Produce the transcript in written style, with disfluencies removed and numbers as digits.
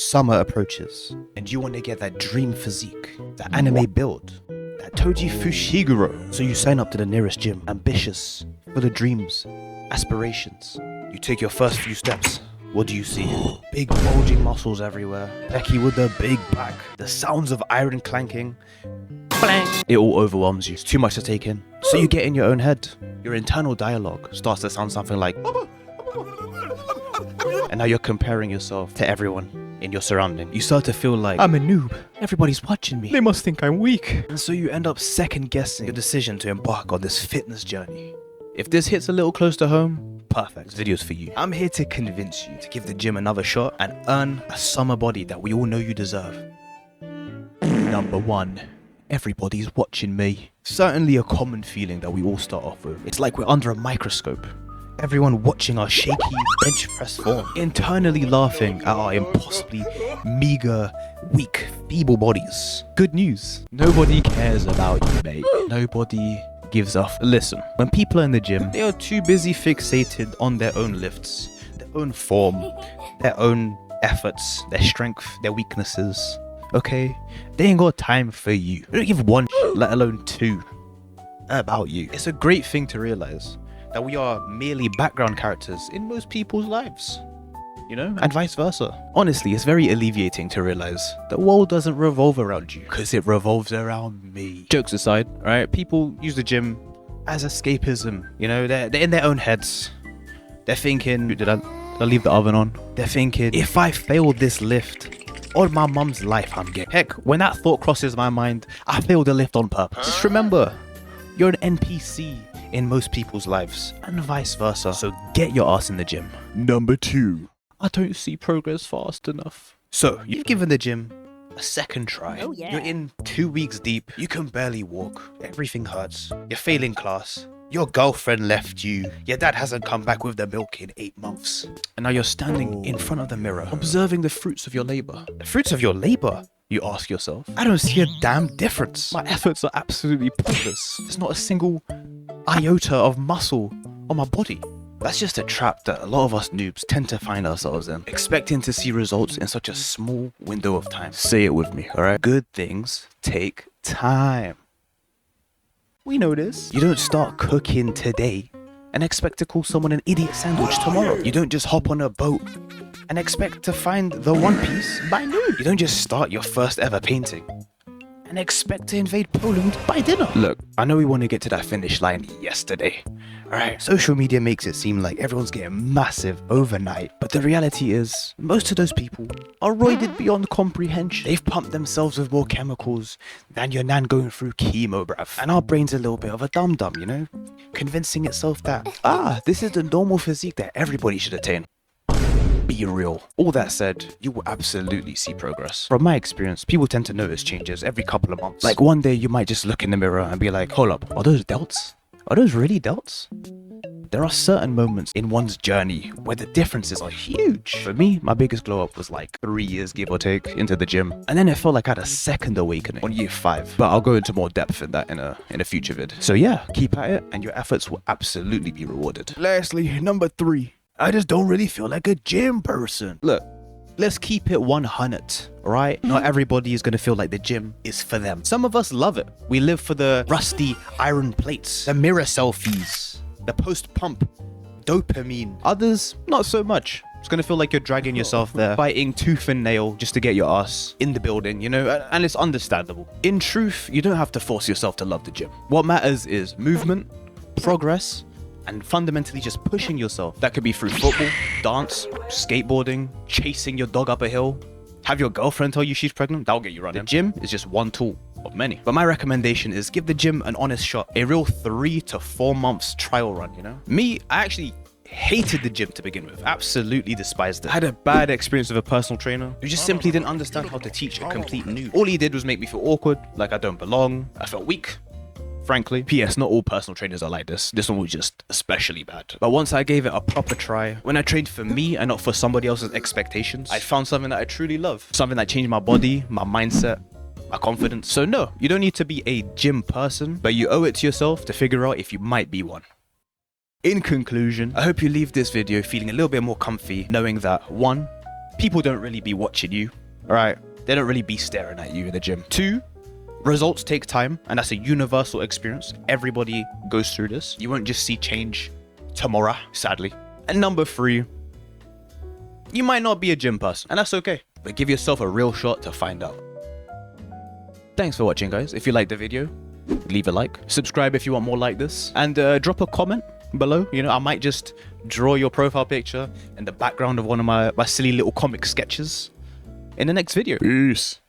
Summer approaches, and you want to get that dream physique, that anime build, that Toji Fushiguro. So you sign up to the nearest gym, ambitious, full of dreams, aspirations. You take your first few steps. What do you see? Big bulging muscles everywhere. Becky with the big back. The sounds of iron clanking. Bang! It all overwhelms you. It's too much to take in. So you get in your own head. Your internal dialogue starts to sound something like... And now you're comparing yourself to everyone in your surrounding. You start to feel like, I'm a noob. Everybody's watching me. They must think I'm weak. And so you end up second guessing your decision to embark on this fitness journey. If this hits a little close to home, perfect. This video's for you. I'm here to convince you to give the gym another shot and earn a summer body that we all know you deserve. Number 1. Everybody's watching me. Certainly a common feeling that we all start off with. It's like we're under a microscope. Everyone watching our shaky bench press form, internally laughing at our impossibly meager, weak, feeble bodies. Good news. Nobody cares about you, mate. Nobody gives a Listen, when people are in the gym, they are too busy fixated on their own lifts, their own form, their own efforts, their strength, their weaknesses. Okay? They ain't got time for you. They don't give one shit, let alone two, about you. It's a great thing to realize that we are merely background characters in most people's lives, you know, and vice versa. Honestly, it's very alleviating to realize the world doesn't revolve around you, because it revolves around me. Jokes aside, right? People use the gym as escapism, you know, they're in their own heads. They're thinking, did I leave the oven on? They're thinking, if I fail this lift, on my mum's life I'm getting. Heck, when that thought crosses my mind, I failed the lift on purpose. Just remember, you're an NPC in most people's lives, and vice versa. So get your ass in the gym. Number 2. I don't see progress fast enough. So you've given the gym a second try. Oh, yeah. You're in 2 weeks deep. You can barely walk. Everything hurts. You're failing class. Your girlfriend left you. Your dad hasn't come back with the milk in 8 months. And now you're standing in front of the mirror, observing the fruits of your labor. The fruits of your labor? You ask yourself. I don't see a damn difference. My efforts are absolutely pointless. There's not a single iota of muscle on my body. That's just a trap that a lot of us noobs tend to find ourselves in, expecting to see results in such a small window of time. Say it with me, alright? Good things take time. We know this. You don't start cooking today and expect to call someone an idiot sandwich tomorrow. You don't just hop on a boat and expect to find the One Piece by noon. You don't just start your first ever painting and expect to invade Poland by dinner. Look, I know we want to get to that finish line yesterday. Alright, social media makes it seem like everyone's getting massive overnight, but the reality is, most of those people are roided beyond comprehension. They've pumped themselves with more chemicals than your nan going through chemo, bruv. And our brain's a little bit of a dum-dum, you know? Convincing itself that, this is the normal physique that everybody should attain. Be real. All that said, you will absolutely see progress. From my experience, people tend to notice changes every couple of months. Like one day you might just look in the mirror and be like, hold up, are those delts? Are those really delts? There are certain moments in one's journey where the differences are huge. For me, my biggest glow up was like 3 years, give or take, into the gym. And then it felt like I had a second awakening on year 5. But I'll go into more depth in that in a future vid. So yeah, keep at it and your efforts will absolutely be rewarded. Lastly, number 3. I just don't really feel like a gym person. Look, let's keep it 100, right? Not everybody is going to feel like the gym is for them. Some of us love it. We live for the rusty iron plates, the mirror selfies, the post-pump dopamine. Others, not so much. It's going to feel like you're dragging yourself there, fighting tooth and nail just to get your ass in the building, you know? And it's understandable. In truth, you don't have to force yourself to love the gym. What matters is movement, progress, and fundamentally just pushing yourself. That could be through football, dance, skateboarding, chasing your dog up a hill, have your girlfriend tell you she's pregnant, that'll get you running. The gym is just one tool of many. But my recommendation is give the gym an honest shot, a real 3 to 4 months trial run, you know? Me, I actually hated the gym to begin with, absolutely despised it. I had a bad experience with a personal trainer who just simply didn't understand how to teach a complete noob. All he did was make me feel awkward, like I don't belong, I felt weak. Frankly, P.S. not all personal trainers are like this. This one was just especially bad. But once I gave it a proper try, when I trained for me and not for somebody else's expectations, I found something that I truly love. Something that changed my body, my mindset, my confidence. So no, you don't need to be a gym person, but you owe it to yourself to figure out if you might be one. In conclusion, I hope you leave this video feeling a little bit more comfy, knowing that 1, people don't really be watching you, all right? They don't really be staring at you in the gym. 2, results take time, and that's a universal experience. Everybody goes through this. You won't just see change tomorrow, sadly. And number 3, you might not be a gym person, and that's okay, but give yourself a real shot to find out. Thanks for watching, guys. If you liked the video, leave a like, subscribe if you want more like this, and drop a comment below. You know, I might just draw your profile picture in the background of one of my silly little comic sketches in the next video. Peace.